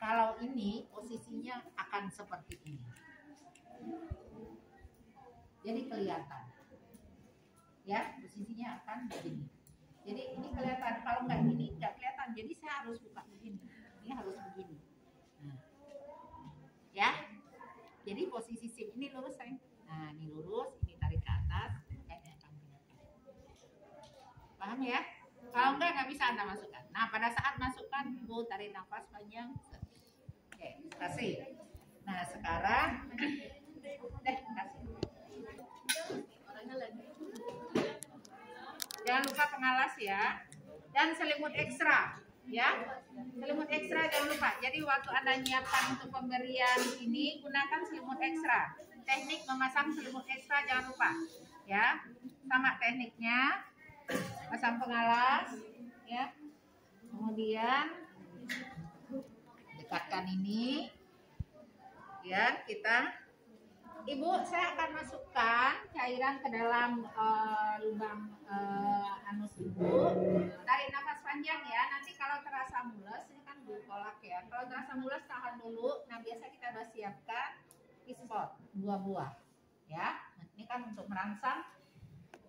Kalau ini posisinya akan seperti ini. Jadi kelihatan. Ya, posisinya akan begini. Jadi ini kelihatan. Kalau nggak gini nggak kelihatan. Jadi saya harus buka begini. Ini harus begini. Nah. Ya. Jadi posisi SIM ini lurus, sayang. Nah, ini lurus, ini tarik ke atas, kayaknya akan kelihatan. Paham ya? Kalau nggak bisa Anda masukkan. Nah, pada saat masukkan, Ibu tarik nafas panjang. Oke, kasih. Nah, sekarang kasih. Jangan lupa pengalas ya. Dan selimut ekstra. Ya, selimut ekstra jangan lupa. Jadi waktu Anda nyiapkan untuk pemberian ini, gunakan selimut ekstra. Teknik memasang selimut ekstra jangan lupa. Ya, sama tekniknya. Pasang pengalas, ya. Kemudian dekatkan ini. Ya, kita. Ibu, saya akan masukkan cairan ke dalam lubang anus Ibu. Tarik nafas panjang ya. Nanti kalau terasa mules, ini kan kolak ya. Kalau terasa mules tahan dulu. Nah, biasa kita udah siapkan pispot 2 buah. Ya. Nah, ini kan untuk merangsang.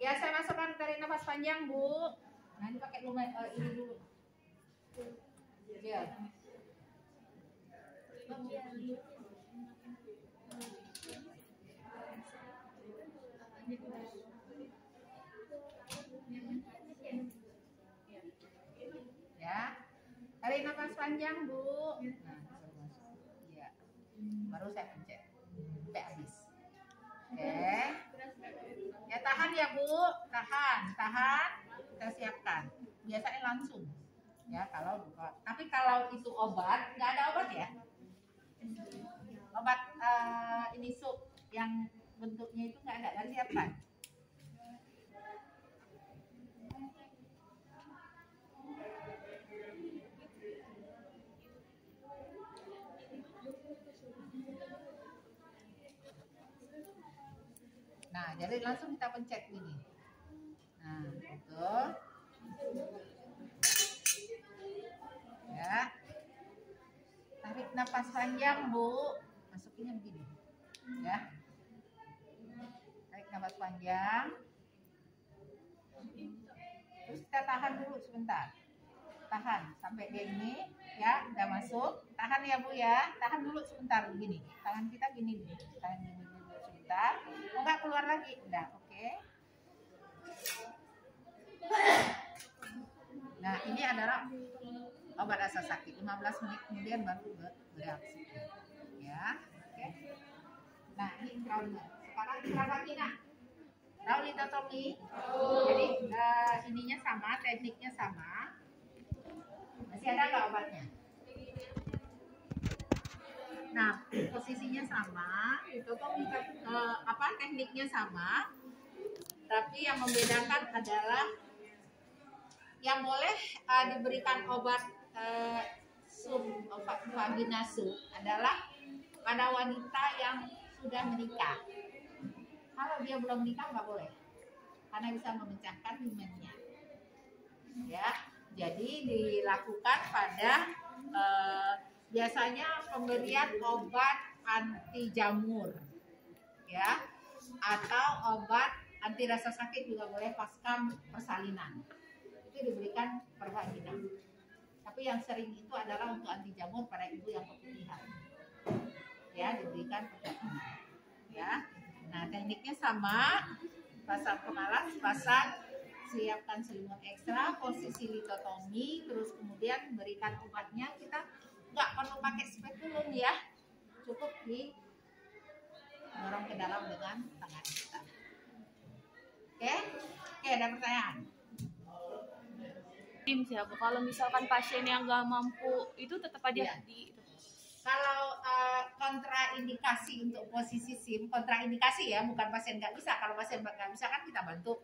Ya, saya masukkan, tarik nafas panjang, Bu. Nah, ini pakai lumayan ini dulu. Ya. Ya, tarik nafas panjang, Bu. Nah, ya. Baru saya pencet sampai habis. Oke. Ya, tahan ya, Bu. Tahan. Kita siapkan. Biasanya langsung. Ya, kalau buka. Tapi kalau itu obat, nggak ada obat ya. Obat ini sup yang bentuknya itu nggak ada, siapkan. Nah, jadi langsung kita pencet gini. Nah, betul. Ya. Tarik nafas panjang, Bu. Masukinnya begini. Ya. Tarik nafas panjang. Terus kita tahan dulu sebentar. Tahan sampai dia ini, ya, udah masuk. Tahan ya, Bu ya. Tahan dulu sebentar begini. Tangan kita gini dulu. Tahan gini dulu sebentar. Enggak keluar lagi. Udah, oke. Nah, ini adalah obat rasa sakit. 15 menit kemudian baru bereaksi. Ya, oke. Nah, ini intraoral. Sekarang intravagina. Tahu litotomi? Jadi ininya sama, tekniknya sama. Masih ada nggak obatnya? Nah, posisinya sama, litotomi tekniknya sama. Tapi yang membedakan adalah yang boleh diberikan obat vagina sub adalah pada wanita yang sudah menikah. Kalau dia belum menikah nggak boleh, karena bisa memecahkan himennya. Ya, jadi dilakukan pada biasanya pemberian obat anti jamur, ya, atau obat anti rasa sakit juga boleh pasca persalinan. Itu diberikan per vagina. Tapi yang sering itu adalah untuk anti jamur pada ibu yang keputihan. Ya, diberikan per vagina. Ya. Nah, tekniknya sama. Pasang pengalas, siapkan selimut ekstra, posisi litotomi, terus kemudian berikan obatnya. Kita nggak perlu pakai spekulum ya. Cukup dorong ke dalam dengan tangan kita. Oke, ada pertanyaan? Tim siapa? Kalau misalkan pasien yang nggak mampu itu tetap aja Kalau kontraindikasi untuk posisi SIM, kontraindikasi ya, bukan pasien nggak bisa. Kalau pasien nggak bisa kan kita bantu.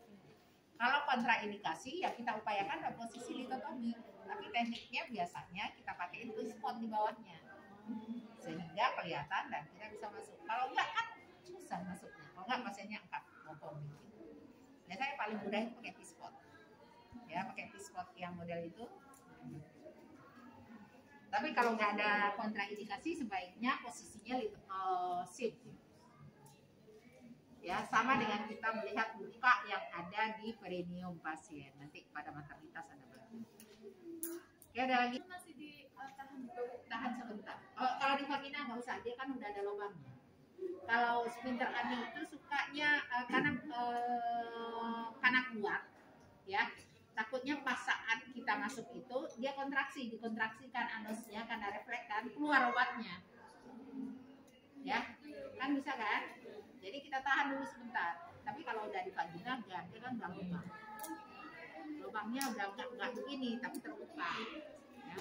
Kalau kontraindikasi ya kita upayakan ke posisi litotomi. Tapi tekniknya biasanya kita pakai itu spot di bawahnya, sehingga kelihatan dan kita bisa masuk. Kalau nggak kan susah masuknya. Kalau nggak pasiennya angkat bokong dikit. Biasanya paling mudah itu pakai pispot. Ya, pakai pispot yang model itu. Tapi kalau nggak ada kontraindikasi sebaiknya posisinya shift. Ya, sama dengan kita melihat luka yang ada di perineum pasien. Nanti pada maternitas ada berarti. Oke, ada lagi? Masih ditahan dulu. Tahan sebentar. Kalau di vagina nggak usah, dia kan udah ada lubangnya. Kalau sphincter anus itu sukanya karena kuat, ya. Takutnya pas saat kita masuk itu dia dikontraksikan anusnya karena refleks kan keluar obatnya, ya kan bisa kan? Jadi kita tahan dulu sebentar. Tapi kalau udah di vagina dia kan udah lubangnya udah nggak begini tapi terbuka, ya.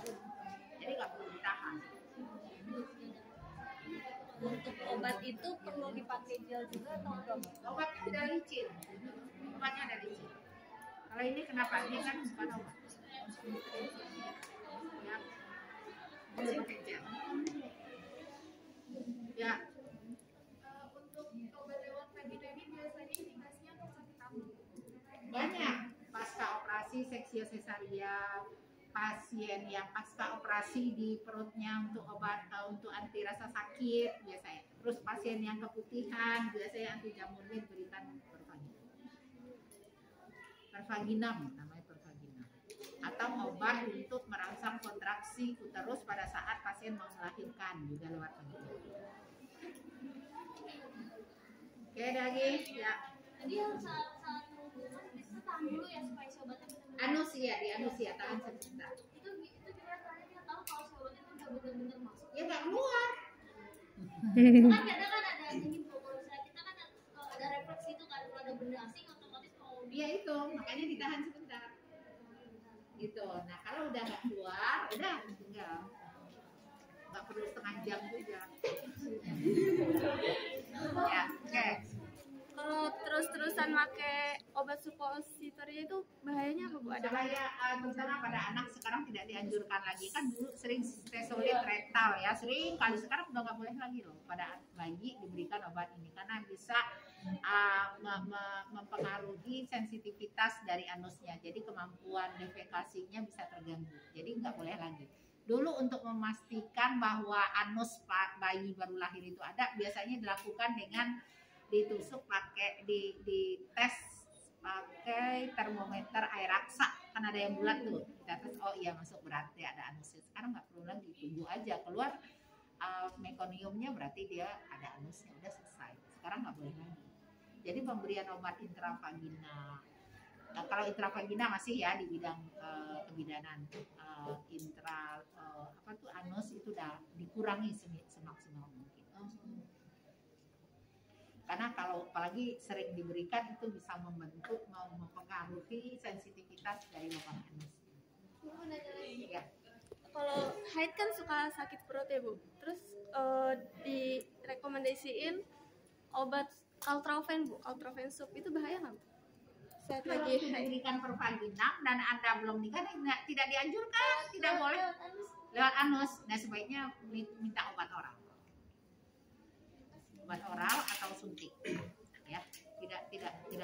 Jadi nggak perlu ditahan. Untuk obat itu perlu dipakai gel juga atau enggak? Obatnya udah licin, obatnya udah licin. Kalau ini kenapa? Ini kan bukan obat. Ya, boleh pakai gel. Ya. Untuk obat lewat vagina ini biasanya indikasinya untuk sakit apa? Banyak. Pasca operasi seksio sesaria, pasien yang pasca operasi di perutnya untuk obat untuk anti rasa sakit biasanya. Terus pasien yang keputihan biasanya anti jamurnya diberikan pervaginam, namanya pervaginam. Atau obat untuk merangsang kontraksi uterus pada saat pasien mau melahirkan juga lewat vagina. Oke, ada lagi? Ya. Jadi yang saat itu tahan dulu ya supaya si obatnya benar-benar. Anus ya, di anus ya, tahan sebentar. Itu gimana caranya kita tahu kalau si obatnya itu udah benar-benar masuk? Ya nggak keluar. Kan kadang kan ada ini bro, kalau misalnya kita kan ada refleks itu kan kalau ada benda asing otomatis mau Dia itu, makanya ditahan sebentar. Gitu. Nah, kalau udah nggak keluar, udah tinggal. Nggak perlu setengah jam juga. Ya, oke. Kalau terus-terusan pakai obat supositoria itu bahayanya apa Bu? Ada Bahaya terutama pada anak sekarang tidak dianjurkan lagi. Kan dulu sering stesolid rektal ya, sering kali. Sekarang udah nggak boleh lagi loh pada bayi diberikan obat ini karena bisa mempengaruhi sensitivitas dari anusnya. Jadi kemampuan defekasinya bisa terganggu. Jadi nggak boleh lagi. Dulu untuk memastikan bahwa anus bayi baru lahir itu ada, biasanya dilakukan dengan ditusuk pakai di tes pakai termometer air raksa, kan ada yang bulat tuh, kita tes, oh iya masuk berarti ada anusnya. Sekarang nggak perlu lagi, tunggu aja keluar mekoniumnya berarti dia ada anusnya, udah selesai. Sekarang nggak boleh lagi. Jadi pemberian obat intravagina, nah, kalau intravagina masih ya di bidang kebidanan, anus itu udah dikurangi semaksimal mungkin. Karena kalau apalagi sering diberikan itu bisa mempengaruhi sensitivitas dari lubang anus. Ya. Kalau haid kan suka sakit perut ya Bu. Terus direkomendasiin obat Caltraufen Bu, Caltraufen Sub itu bahaya nggak Bu? Saat Kalau lagi haid. diberikan pervaginam dan Anda belum nikah, tidak dianjurkan, tidak boleh lewat anus. Nah sebaiknya minta obat oral atau suntik, ya tidak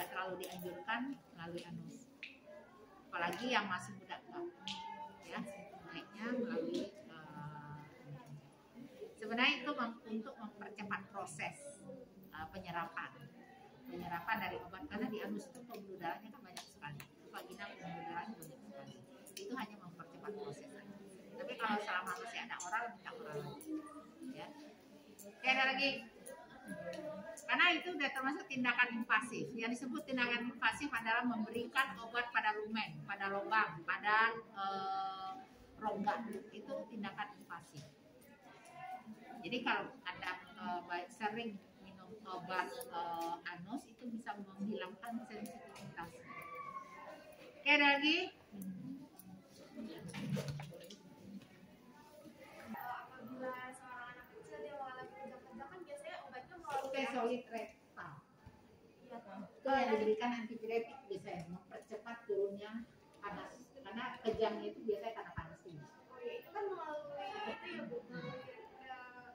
terlalu dianjurkan melalui anus, apalagi yang masih muda, ya sebaiknya melalui sebenarnya itu untuk mempercepat proses penyerapan dari obat, karena di anus itu pembuluh darahnya kan banyak sekali, vagina pembuluh darahnya banyak sekali, itu hanya mempercepat proses aja. Tapi kalau selama masih ada oral, minta oral lagi, ya. Oke, ada lagi. Karena itu sudah termasuk tindakan invasif. Yang disebut tindakan invasif adalah memberikan obat pada lumen, pada lubang, pada rongga. Itu tindakan invasif. Jadi kalau Anda sering minum obat anus itu bisa menghilangkan sensitivitas. Oke, ada lagi? apabila seorang anak kecil dia mengalami kejang-kejang kan biasanya obatnya melalui Stesolid rektal. Iya, Itu yang diberikan antipiretik biasanya mempercepat turunnya panas. Karena kejangnya itu biasanya karena panas tinggi. Oh iya, itu kan melalui itu ya Bu, melalui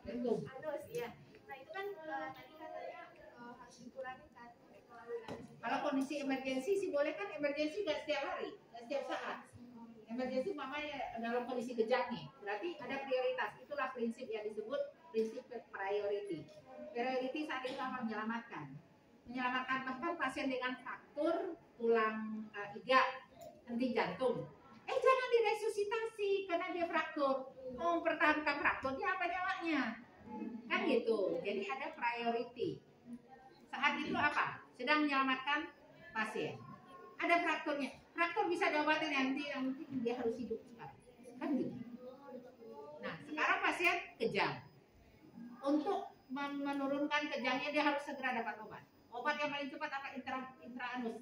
Rentum. anus ya. Nah itu kan tadi katanya harus dikurangi kan melalui anus. Kalau kondisi emergensi sih boleh, kan emergensi nggak setiap hari, nggak setiap saat. Emergensi mamanya dalam kondisi kejang nih, berarti ada sama menyelamatkan. Bahkan pasien dengan fraktur tulang iga, henti jantung. Jangan diresusitasi karena dia fraktur. Pertahankan frakturnya apa nyawanya? Kan gitu. Jadi ada priority. Saat itu apa? Sedang menyelamatkan pasien. Ada frakturnya. Fraktur bisa diobatin nanti, yang penting dia harus hidup sekarang. Kan gitu. Nah, sekarang pasien kejang. Untuk menurunkan kejangnya dia harus segera dapat obat. Obat yang paling cepat apa? Intraanus.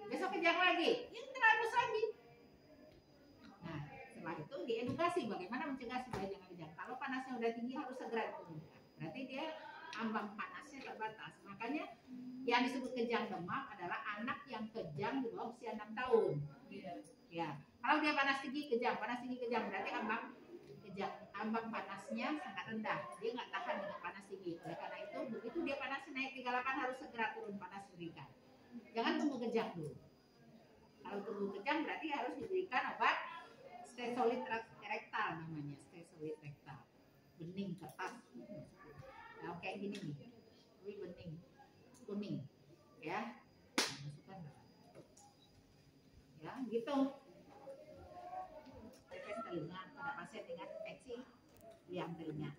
Besok kejang lagi, intraanus lagi. Nah, setelah itu diedukasi bagaimana mencegah supaya jangan kejang. Kalau panasnya udah tinggi harus segera diturunkan. Berarti dia ambang panasnya terbatas. Makanya yang disebut kejang demam adalah anak yang kejang di bawah usia 6 tahun. Ya, kalau dia panas tinggi kejang, berarti ambang panasnya sangat rendah. Dia nggak tahan dengan panas tinggi. Oleh karena itu, begitu dia panasnya naik 38 harus segera turun panas berikan. Jangan tunggu kejang dulu. Kalau tunggu kejang berarti harus diberikan obat stesolid rektal namanya, stesolid rektal. Bening kertas. Nah, kayak gini nih. Ini bening kuning. Ya. Masukkan. Ya, gitu. Tetes telinga pada pasien dengan infeksi liang telinga.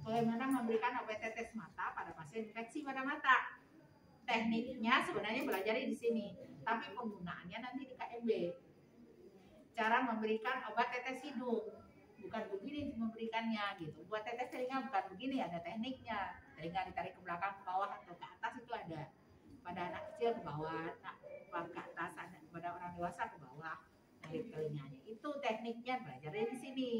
Bagaimana memberikan obat tetes mata pada pasien infeksi pada mata? Tekniknya sebenarnya belajar di sini, tapi penggunaannya nanti di KMB. Cara memberikan obat tetes hidung, bukan begini memberikannya gitu. Buat tetes telinga bukan begini, ada tekniknya. Telinga ditarik ke belakang, ke bawah atau ke atas itu ada. Pada anak kecil ke bawah, ke atas, ada pada orang dewasa ke bawah. Tarik telinganya. Itu tekniknya belajarnya di sini.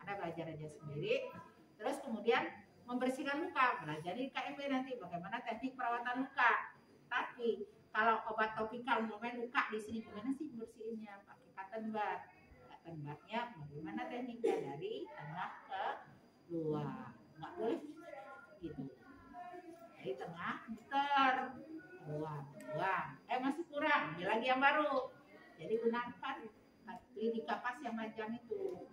Ada belajar aja sendiri. Terus kemudian membersihkan luka, belajar di KMB nanti bagaimana teknik perawatan luka. Tapi kalau obat topikal umpamanya luka di sini gimana sih bersihinnya? Pakai cotton bud. Cotton budnya bagaimana tekniknya dari tengah ke luar. Nggak boleh gitu. Dari tengah muter keluar, buang. Masih kurang, ambil lagi yang baru. Jadi gunakan lidi kapas yang macam itu.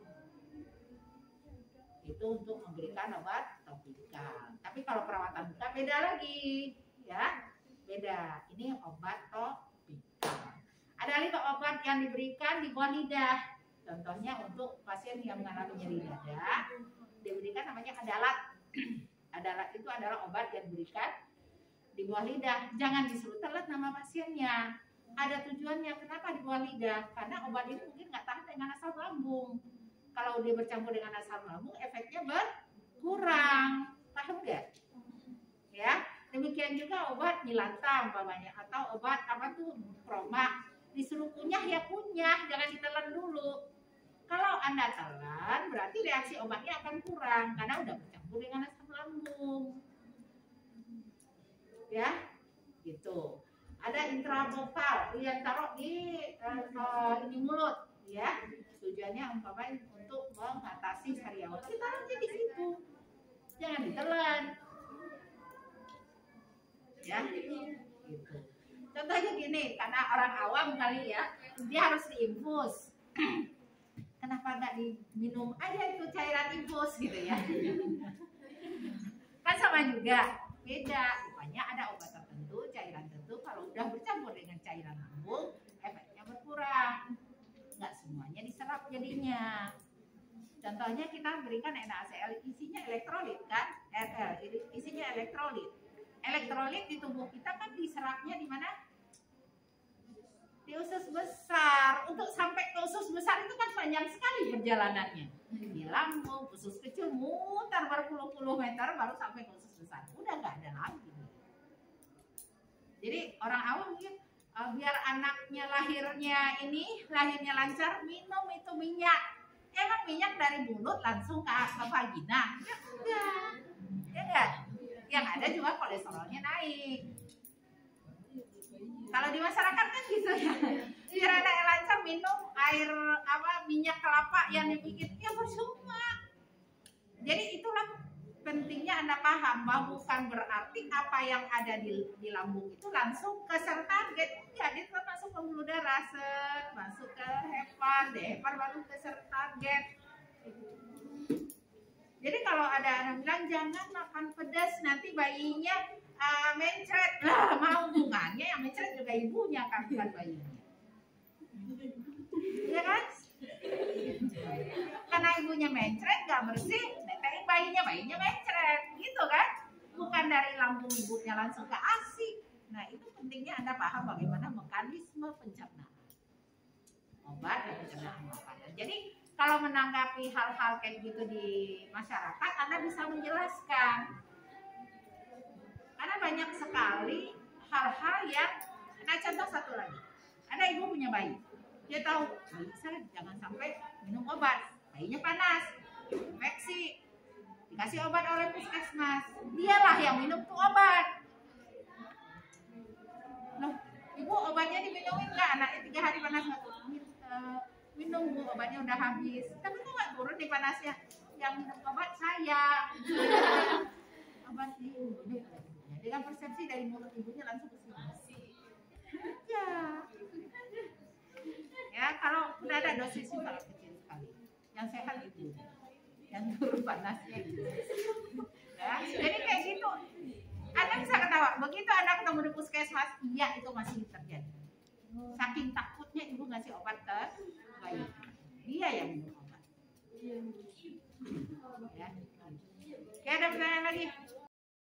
Itu untuk memberikan obat topikal. Tapi kalau perawatan luka beda lagi, ya beda. Ini obat topikal. Ada lagi obat yang diberikan di bawah lidah. Contohnya untuk pasien yang mengalami nyeri dada, diberikan namanya adalat. Adalat itu adalah obat yang diberikan di bawah lidah. Jangan disuruh telan nama pasiennya. Ada tujuannya. Kenapa di bawah lidah? Karena obat ini mungkin nggak tahan dengan asam lambung. Kalau dia bercampur dengan asam lambung, efeknya berkurang. Paham nggak? Ya, demikian juga obat Milanta umpamanya atau obat apa tuh Promak. Disuruh kunyah ya kunyah, jangan ditelan dulu. Kalau Anda telan, berarti reaksi obatnya akan kurang karena udah bercampur dengan asam lambung. Ya, gitu. Ada intravokal yang taruh di ini mulut, ya. Tujuannya umpamanya untuk mengatasi sariawan. Kita taruhnya di situ, jangan ditelan. Ya, gitu. Contohnya gini, karena orang awam kali ya, dia harus diinfus. Kenapa nggak diminum aja itu cairan infus gitu ya? Kan sama juga, beda. Rupanya ada obat tertentu, cairan tertentu kalau udah bercampur dengan cairan lambung, efeknya berkurang. Nggak semuanya diserap jadinya. Contohnya kita berikan NaCl, isinya elektrolit kan? Isinya elektrolit. Elektrolit di tubuh kita kan diserapnya di mana? Di usus besar. Untuk sampai ke usus besar itu kan panjang sekali perjalanannya. Di lambung, usus kecil mutar berpuluh-puluh meter baru sampai ke usus besar. Udah nggak ada lagi. Jadi orang awam mungkin biar anaknya lahirnya lancar, minum itu minyak. Emang minyak dari mulut langsung ke vagina? Ya enggak. Ya enggak. Yang ada juga kolesterolnya naik. Kalau di masyarakat kan gitu ya. Biar anak lancar minum air minyak kelapa yang dibikin ya percuma. Jadi itulah pentingnya Anda paham bahwa bukan berarti apa yang ada di lambung itu langsung ke sel target. Enggak, dia tetap masuk ke pembuluh darah, masuk ke hepar, di hepar baru ke sel target. Jadi kalau ada anak bilang jangan makan pedas nanti bayinya mencret, lah mau hubungannya yang mencret juga ibunya kan bukan bayinya, ya kan? Karena ibunya mencret nggak bersih, netein bayinya mencret, gitu kan? Bukan dari lambung ibunya langsung ke ASI. Nah itu pentingnya Anda paham bagaimana mekanisme pencernaan obat dan pencernaan makanan. Jadi kalau menanggapi hal-hal kayak gitu di masyarakat, Anda bisa menjelaskan. Karena banyak sekali hal-hal yang, nah contoh satu lagi, ada ibu punya bayi, dia tahu bayi saya jangan sampai minum obat, bayinya panas, infeksi, dikasih obat oleh puskesmas, dialah yang minum tuh obat. Loh, ibu obatnya diminumin nggak? Anaknya 3 hari panas nggak minum bu, obatnya udah habis. Tapi kok nggak turun nih panasnya? Yang minum obat saya. Obat ibunya. Dengan persepsi dari mulut ibunya langsung ke sini. Ya. Ya, kalau udah ada dosisnya sangat kecil sekali. Yang sehat itu, yang turun panasnya itu. Ya, jadi kayak gitu. Anda bisa ketawa. Begitu Anda ketemu di puskesmas, iya itu masih terjadi. Saking takutnya ibu ngasih obat ke bayi, dia yang minum obat. Ya. Oke, ada pertanyaan lagi?